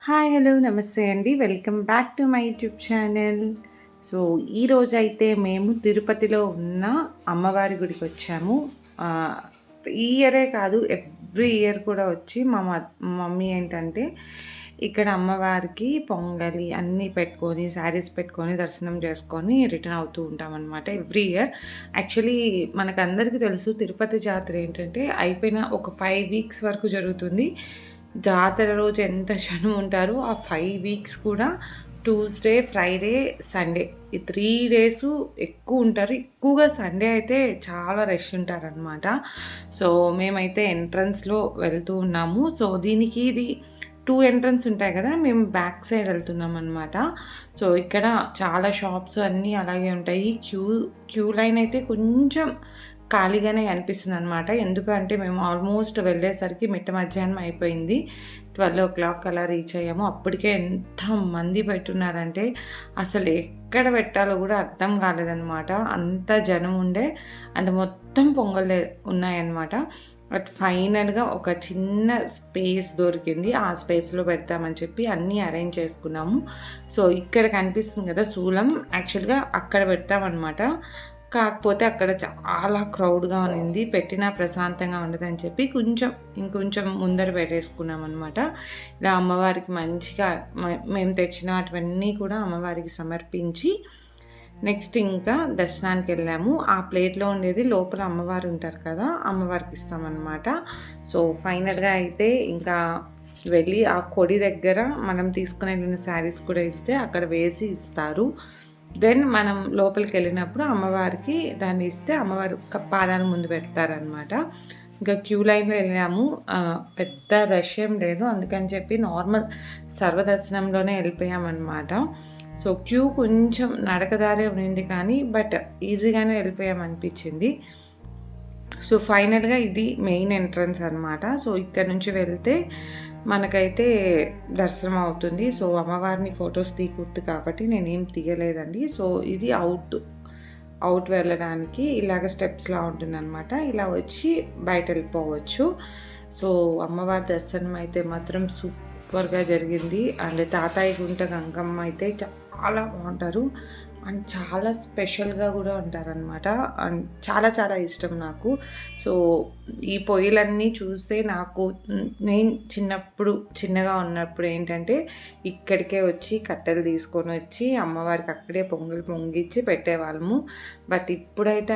Hi hello నమస్తే అండి. Welcome back to my YouTube channel. So ఈరోజైతే మేము తిరుపతిలో ఉన్న అమ్మవారి గుడికి వచ్చాము. ఈ ఇయరే కాదు, ఎవ్రీ ఇయర్ కూడా వచ్చి మా మమ్మీ ఏంటంటే ఇక్కడ అమ్మవారికి పొంగలి అన్నీ పెట్టుకొని శారీస్ పెట్టుకొని దర్శనం చేసుకొని రిటర్న్ అవుతూ ఉంటామన్నమాట ఎవ్రీ ఇయర్. యాక్చువల్లీ మనకందరికీ తెలుసు తిరుపతి జాతర ఏంటంటే అయిపోయిన ఒక 5 వీక్స్ వరకు జరుగుతుంది. జాతర రోజు ఎంత జనం ఉంటారో ఆ 5 వీక్స్ కూడా ట్యూస్డే, ఫ్రైడే, సండే ఈ 3 డేసు ఎక్కువ ఉంటారు. ఎక్కువగా సండే అయితే చాలా రష్ ఉంటారనమాట. సో మేమైతే ఎంట్రన్స్‌లో వెళ్తూ ఉన్నాము. సో దీనికి ఇది 2 ఎంట్రన్స్ ఉంటాయి కదా! మేము బ్యాక్ సైడ్ వెళ్తున్నామనమాట. సో ఇక్కడ చాలా షాప్స్ అన్నీ అలాగే ఉంటాయి. క్యూ లైన్ అయితే కొంచెం ఖాళీగానే కనిపిస్తుందనమాట. ఎందుకంటే మేము ఆల్మోస్ట్ వెళ్ళేసరికి మిట్ట మధ్యాహ్నం అయిపోయింది. 12:00 అలా రీచ్ అయ్యాము. అప్పటికే ఎంతమంది పెట్టున్నారంటే అసలు ఎక్కడ పెట్టాలో కూడా అర్థం కాలేదనమాట. అంత జనం ఉండే అండ్ మొత్తం పొంగలే ఉన్నాయన్నమాట. బట్ ఫైనల్‌గా ఒక చిన్న స్పేస్ దొరికింది. ఆ స్పేస్‌లో పెడతామని చెప్పి అన్నీ అరేంజ్ చేసుకున్నాము. సో ఇక్కడ కనిపిస్తుంది కదా శూలం, యాక్చువల్‌గా అక్కడ పెడతామన్నమాట. కాకపోతే అక్కడ చాలా క్రౌడ్‌గా ఉన్నింది. పెట్టినా ప్రశాంతంగా ఉండదని చెప్పి ఇంకొంచెం ముందర పెట్టేసుకున్నామనమాట. ఇలా అమ్మవారికి మంచిగా మేము తెచ్చినటువన్నీ కూడా అమ్మవారికి సమర్పించి నెక్స్ట్ ఇంకా దర్శనానికి వెళ్ళాము. ఆ ప్లేట్‌లో ఉండేది లోపల అమ్మవారు ఉంటారు కదా! అమ్మవారికి ఇస్తామన్నమాట. సో ఫైనల్‌గా అయితే ఇంకా వెళ్ళి ఆ కొడి దగ్గర మనం తీసుకునే శారీస్ కూడా ఇస్తే అక్కడ వేసి ఇస్తారు. దెన్ మనం లోపలికి వెళ్ళినప్పుడు అమ్మవారికి దాన్ని ఇస్తే అమ్మవారు పాదాల ముందు పెడతారనమాట. ఇంకా క్యూ లైన్లో వెళ్ళాము. పెద్ద రష్ ఏం లేదు, అందుకని చెప్పి నార్మల్ సర్వదర్శనంలోనే వెళ్ళిపోయామన్నమాట. సో క్యూ కొంచెం నడకదారే ఉన్నింది కానీ బట్ ఈజీగానే వెళ్ళిపోయామనిపించింది. సో ఫైనల్గా ఇది మెయిన్ ఎంట్రన్స్ అనమాట. సో ఇక్కడ నుంచి వెళ్తే మనకైతే దర్శనం అవుతుంది. సో అమ్మవారిని ఫొటోస్ తీయకూడదు కాబట్టి నేనేం తీయలేదండి. సో ఇది అవుట్ వెళ్ళడానికి ఇలాగ స్టెప్స్లా ఉంటుందన్నమాట. ఇలా వచ్చి బయట వెళ్ళిపోవచ్చు. సో అమ్మవారి దర్శనం అయితే మాత్రం సూపర్గా జరిగింది. అండ్ తాతాయి గుంట గంగమ్మ అయితే చాలా బాగుంటారు అండ్ చాలా స్పెషల్గా కూడా ఉంటారనమాట. అండ్ చాలా చాలా ఇష్టం నాకు. సో ఈ పొయ్యిలన్నీ చూస్తే నేను చిన్నగా ఉన్నప్పుడు ఏంటంటే ఇక్కడికే వచ్చి కట్టెలు తీసుకొని వచ్చి అమ్మవారికి అక్కడే పొంగల్ పొంగిచ్చి పెట్టేవాళ్ళము. బట్ ఇప్పుడైతే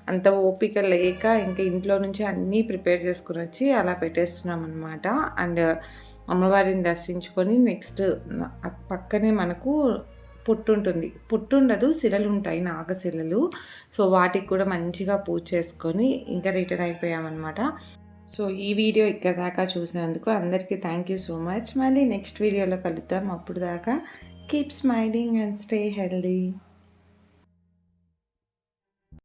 అంత ఓపిక లేక ఇంకా ఇంట్లో నుంచి అన్నీ ప్రిపేర్ చేసుకుని వచ్చి అలా పెట్టేస్తున్నాం అనమాట. అండ్ అమ్మవారిని దర్శించుకొని నెక్స్ట్ పక్కనే మనకు పుట్టుండదు, శిలలు ఉంటాయి, నాగశిలలు. సో వాటికి కూడా మంచిగా పూజ చేసుకొని ఇంకా రిటర్న్ అయిపోయామన్నమాట. సో ఈ వీడియో ఇక్కడ దాకా చూసినందుకు అందరికీ థ్యాంక్ యూ సో మచ్. మళ్ళీ నెక్స్ట్ వీడియోలో కలుద్దాం. అప్పుడు దాకా keep smiling and stay healthy.